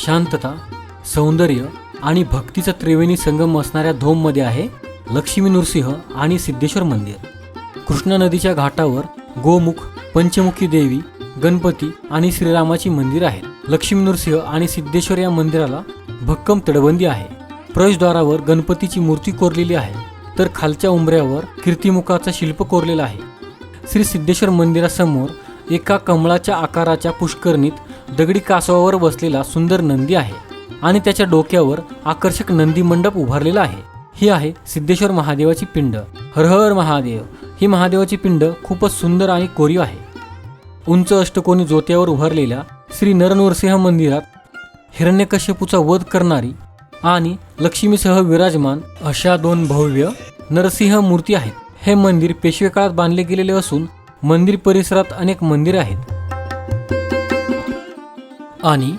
शांतता, सौंदर्य आणि भक्तीचा त्रिवेणी संगम असणाऱ्या धोममध्ये आहे लक्ष्मी नृसिंह आणि सिद्धेश्वर मंदिर. कृष्णा नदीच्या घाटावर गोमुख, पंचमुखी देवी, गणपती आणि श्रीरामाची मंदिर आहेत. लक्ष्मी नृसिंह आणि सिद्धेश्वर या मंदिराला भक्कम तटबंदी आहे. प्रवेशद्वारावर गणपतीची मूर्ती कोरलेली आहे, तर खालच्या उंबऱ्यावर कीर्तिमुखाचा शिल्प कोरलेला आहे. श्री सिद्धेश्वर मंदिरासमोर एका कमळाच्या आकाराच्या पुष्करणीत दगडी कासवावर बसलेला सुंदर नंदी आहे आणि त्याच्या डोक्यावर आकर्षक नंदी मंडप उभारलेला आहे. ही आहे सिद्धेश्वर महादेवाची पिंड. हर हर महादेव. ही महादेवाची पिंड खूपच सुंदर आणि कोरीव आहे. उंच अष्टकोनी ज्योत्यावर उभारलेल्या श्री नरनरसिंह मंदिरात हिरण्यकश्यपूचा वध करणारी आणि लक्ष्मीसह विराजमान अशा 2 भव्य नरसिंह मूर्ती आहेत. हे मंदिर पेशवे काळात बांधले गेलेले असून मंदिर परिसरात अनेक मंदिरे आहेत आणि